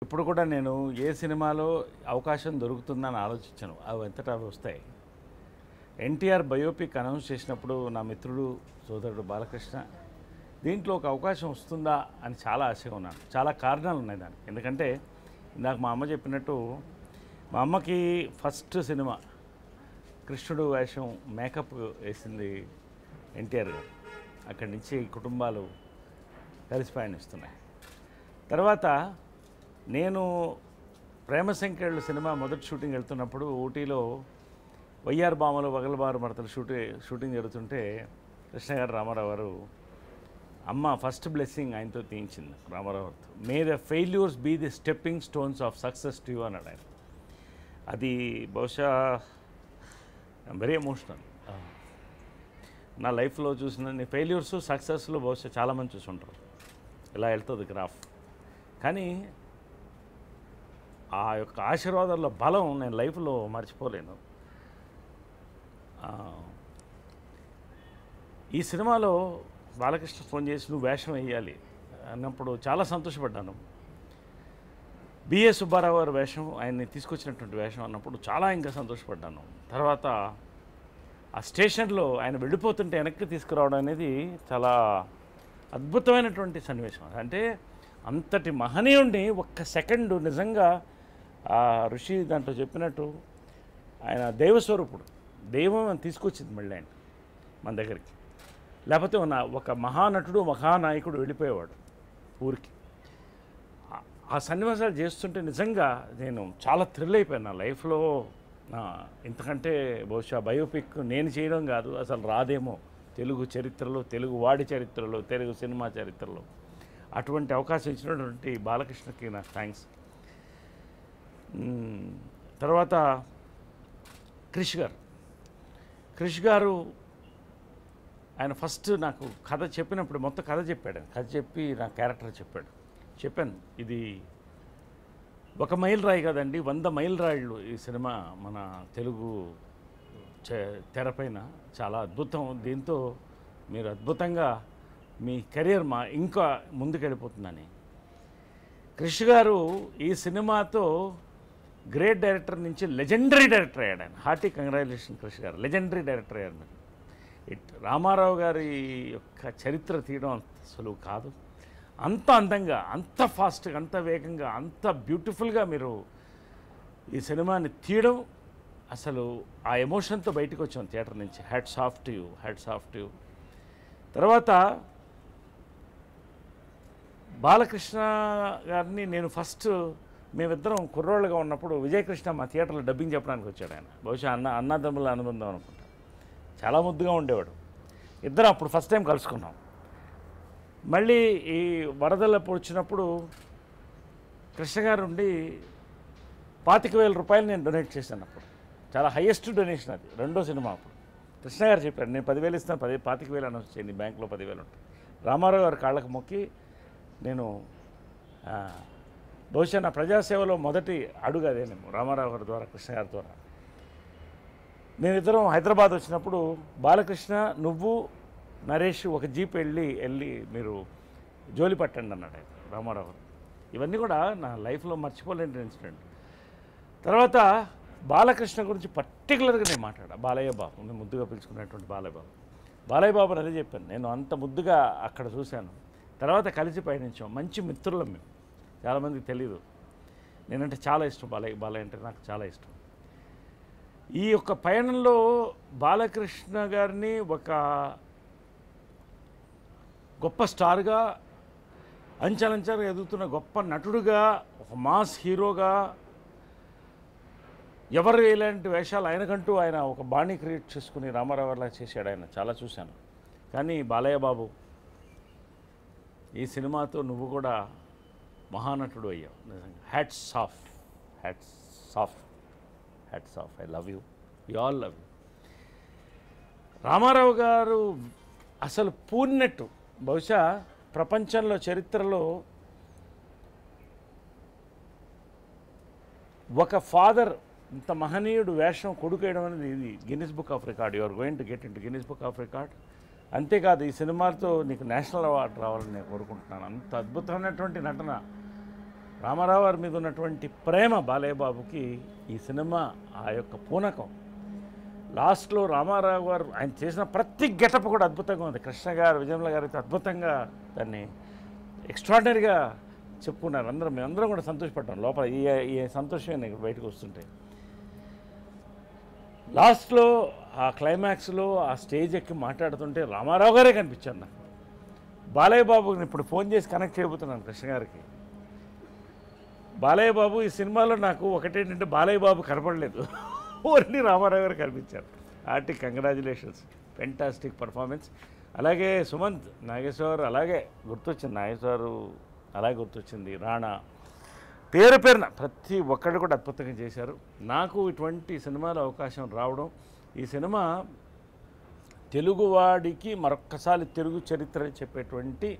ఇప్పుడు కూడా నేను ఏ సినిమాలో అవకాశం దొరుకుతుందని ఆలోచించాను. అవి ఎంతటా అవి వస్తాయి. ఎన్టీఆర్ బయోపిక్ అనౌన్స్ చేసినప్పుడు నా మిత్రుడు, సోదరుడు బాలకృష్ణ దీంట్లో ఒక అవకాశం వస్తుందా అని చాలా ఆశగా ఉన్నాను. చాలా కారణాలు ఉన్నాయి దానికి. ఎందుకంటే ఇందాక మా అమ్మ చెప్పినట్టు మా అమ్మకి ఫస్ట్ సినిమా కృష్ణుడు వేషం మేకప్ వేసింది ఎన్టీఆర్ గారు. అక్కడి నుంచి కుటుంబాలు కలిసి పయనిస్తున్నాయి. తర్వాత నేను ప్రేమ సంఖ్యలు సినిమా మొదటి షూటింగ్ వెళ్తున్నప్పుడు ఊటీలో వయ్యారు బామలు వగలబారు మడతలు షూటింగ్ జరుగుతుంటే కృష్ణ గారు రామారావు గారు అమ్మ ఫస్ట్ బ్లెస్సింగ్ ఆయనతో తీయించింది రామారావుతో. May the failures be the stepping stones of success to you అన్నాడు ఆయన. అది బహుశా వెరీ ఎమోషనల్. నా లైఫ్లో చూసిన ఫెయిల్యూర్స్ సక్సెస్లో బహుశా చాలామంది చూసుంటారు. ఇలా వెళ్తుంది గ్రాఫ్. కానీ ఆ యొక్క ఆశీర్వాదాల బలం నేను లైఫ్లో మర్చిపోలేను. ఈ సినిమాలో బాలకృష్ణ ఫోన్ చేసి నువ్వు వేషం వేయాలి అన్నప్పుడు చాలా సంతోషపడ్డాను. బిఏ సుబ్బారావు గారు వేషం, ఆయన్ని తీసుకొచ్చినటువంటి వేషం అన్నప్పుడు చాలా ఇంకా సంతోషపడ్డాను. తర్వాత ఆ స్టేషన్లో ఆయన వెళ్ళిపోతుంటే వెనక్కి తీసుకురావడం అనేది చాలా అద్భుతమైనటువంటి సన్నివేశం. అంటే అంతటి మహనీయుడిని ఒక్క సెకండ్ నిజంగా ఆ ఋషి దాంట్లో చెప్పినట్టు ఆయన దైవస్వరూపుడు, దైవం తీసుకొచ్చింది మళ్ళీ ఆయన మన దగ్గరికి. లేకపోతే ఒక మహానటుడు మహానాయకుడు వెళ్ళిపోయేవాడు ఊరికి. ఆ సన్నివేశాలు చేస్తుంటే నిజంగా నేను చాలా థ్రిల్ అయిపోయాను. నా లైఫ్లో ఇంతకంటే బహుశా బయోపిక్ నేను చేయడం కాదు, అసలు రాదేమో తెలుగు చరిత్రలో, తెలుగు వాడి చరిత్రలో, తెలుగు సినిమా చరిత్రలో. అటువంటి అవకాశం ఇచ్చినటువంటి బాలకృష్ణకి నాకు థ్యాంక్స్. తర్వాత క్రిష్ గారు ఆయన ఫస్ట్ నాకు కథ చెప్పినప్పుడు మొత్తం కథ చెప్పాడు. కథ చెప్పి నా క్యారెక్టర్ చెప్పాను. ఇది 1 మైల్ రాయి కదండి, 100 మైల్ రాళ్ళు ఈ సినిమా మన తెలుగు తెరపైన చాలా అద్భుతం. దీంతో మీరు అద్భుతంగా మీ కెరియర్ ఇంకా ముందుకెళ్ళిపోతుందని. క్రిష్ గారు ఈ సినిమాతో గ్రేట్ డైరెక్టర్ నుంచి లెజెండరీ డైరెక్టర్ అయ్యాడు ఆయన. హార్టీ కంగ్రాచులేషన్ క్రిష్ గారు, లెజెండరీ డైరెక్టర్ అయ్యాడు. మీరు రామారావు గారి యొక్క చరిత్ర తీయడం అంత సులువు కాదు. అంత అందంగా, అంత ఫాస్ట్గా, అంత వేగంగా, అంత బ్యూటిఫుల్గా మీరు ఈ సినిమాని తీయడం, అసలు ఆ ఎమోషన్తో బయటకు వచ్చాం థియేటర్ నుంచి. Hats off to you. తర్వాత బాలకృష్ణ గారిని నేను ఫస్ట్ మేమిద్దరం కుర్రోళ్ళుగా ఉన్నప్పుడు విజయకృష్ణ మా థియేటర్లో డబ్బింగ్ చెప్పడానికి వచ్చాడు ఆయన. బహుశా అన్నదమ్ముల అనుబంధం అనుకుంటా. చాలా ముద్దుగా ఉండేవాడు. ఇద్దరం అప్పుడు ఫస్ట్ టైం కలుసుకున్నాం. మళ్ళీ ఈ వరదలప్పుడు వచ్చినప్పుడు కృష్ణ గారు ఉండి 25,000 రూపాయలు నేను డొనేట్ చేశాను. అప్పుడు చాలా హయ్యెస్ట్ డొనేషన్ అది, రెండో సినిమా. అప్పుడు కృష్ణ గారు చెప్పారు నేను 10,000 ఇస్తాను, 25,000 అనౌన్స్ చేయండి, బ్యాంకులో 10,000 ఉంటాయి. రామారావు గారి కాళ్ళకు మొక్కి నేను బహుశా నా ప్రజాసేవలో మొదటి అడుగు అదేనేమో, రామారావు గారి ద్వారా, కృష్ణ గారి ద్వారా. మేమిద్దరం హైదరాబాద్ వచ్చినప్పుడు బాలకృష్ణ, నువ్వు, నరేష్ ఒక జీప్ వెళ్ళి మీరు జోలి పట్టండి అన్నాడు ఆయన, రామారావు గారు. ఇవన్నీ కూడా నా లైఫ్లో మర్చిపోలేని ఇన్సిడెంట్. తర్వాత బాలకృష్ణ గురించి పర్టికులర్గా నేను మాట్లాడా. బాలయ్య బాబు, నేను ముద్దుగా పిలుచుకున్నటువంటి బాలయ్య బాబు అదే చెప్పాను. నేను అంత ముద్దుగా అక్కడ చూశాను. తర్వాత కలిసి పయనించాం. మంచి మిత్రులం మేము. చాలామందికి తెలీదు. నేనంటే చాలా ఇష్టం, బాలయ్య అంటే నాకు చాలా ఇష్టం. ఈ యొక్క పయనంలో బాలకృష్ణ గారిని ఒక గొప్ప స్టార్గా, అంచెలంచెలుగా ఎదుగుతున్న గొప్ప నటుడుగా, ఒక మాస్ హీరోగా, ఎవరు ఇలాంటి వేషాలు ఆయనకంటూ ఆయన ఒక బాణీ క్రియేట్ చేసుకుని రామారావు గారిలా చేశాడు ఆయన. చాలా చూశాను. కానీ బాలయ్య బాబు, ఈ సినిమాతో నువ్వు కూడా మహానటుడు అయ్యావు నిజంగా. Hats off. I love you. You all love you. Ramarao గారు అసలు పూర్ణట్టు బహుశా ప్రపంచంలో, చరిత్రలో ఒక ఫాదర్ ఇంత మహనీయుడు వేషం కొడుకేయడం అనేది ఇది Guinness book of record. You are going to get into Guinness book of record. అంతేకాదు ఈ సినిమాతో నీకు నేషనల్ అవార్డు రావాలని నేను కోరుకుంటున్నాను. అంత అద్భుతమైనటువంటి నటన రామారావు గారి మీద ఉన్నటువంటి ప్రేమ బాలయ్య బాబుకి ఈ సినిమా ఆ యొక్క పూనకం. లాస్ట్లో రామారావు గారు ఆయన చేసిన ప్రతి గెటప్ కూడా అద్భుతంగా ఉంది. కృష్ణ గారు, విజయమ్మ గారు అయితే అద్భుతంగా దాన్ని ఎక్స్ట్రాడినరీగా చెప్పుకున్నారు. మేమందరం కూడా సంతోషపడ్డాం. లోపల ఈ సంతోషమే నాకు బయటకు వస్తుంటే, లాస్ట్లో ఆ క్లైమాక్స్లో ఆ స్టేజ్ ఎక్కి మాట్లాడుతుంటే రామారావు గారే కనిపించారు నాకు. బాలయ్య బాబుని ఇప్పుడు ఫోన్ చేసి కనెక్ట్ చేయబోతున్నాను కృష్ణ గారికి. బాలయ్య బాబు ఈ సినిమాలో నాకు ఒకటేంటంటే బాలయ్య బాబు కనపడలేదు, ఓన్లీ రామారావు గారు కనిపించారు. Hearty congratulations, fantastic performance. అలాగే సుమంత్, నాగేశ్వర్ అలాగే గుర్తొచ్చింది, నాగేశ్వర్ అలాగే గుర్తొచ్చింది, రాణా, పేరు పేరున ప్రతి ఒక్కళ్ళు కూడా అద్భుతంగా చేశారు. నాకు ఇటువంటి సినిమాలో అవకాశం రావడం, ఈ సినిమా తెలుగువాడికి మరొక్కసారి తెలుగు చరిత్రని చెప్పేటువంటి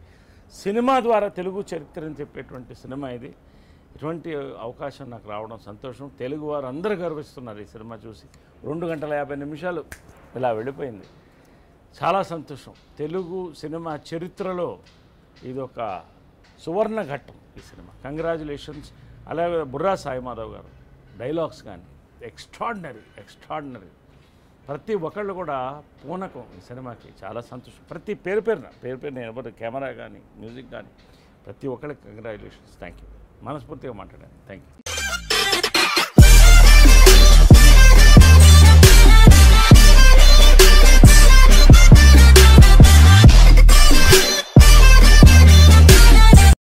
సినిమా ద్వారా తెలుగు చరిత్రని చెప్పేటువంటి సినిమా ఇది. ఇటువంటి అవకాశం నాకు రావడం సంతోషం. తెలుగు వారు అందరూ గర్విస్తున్నారు ఈ సినిమా చూసి. 2 గంటల 50 నిమిషాలు ఇలా వెళ్ళిపోయింది. చాలా సంతోషం. తెలుగు సినిమా చరిత్రలో ఇది ఒక సువర్ణ ఘట్టం ఈ సినిమా. కంగ్రాచులేషన్స్. అలాగే బుర్రా సాయిమాధవ్ గారు డైలాగ్స్ కానీ ఎక్స్ట్రాడినరీ. ప్రతి ఒక్కళ్ళు కూడా పూనకం ఈ సినిమాకి. చాలా సంతోషం. ప్రతి పేరు పేరున ఎవరు, కెమెరా కానీ మ్యూజిక్ కానీ ప్రతి ఒక్కళ్ళకి కంగ్రాచులేషన్స్. Thank you. మనస్ఫూర్తిగా మాట్లాడాను. Thank you.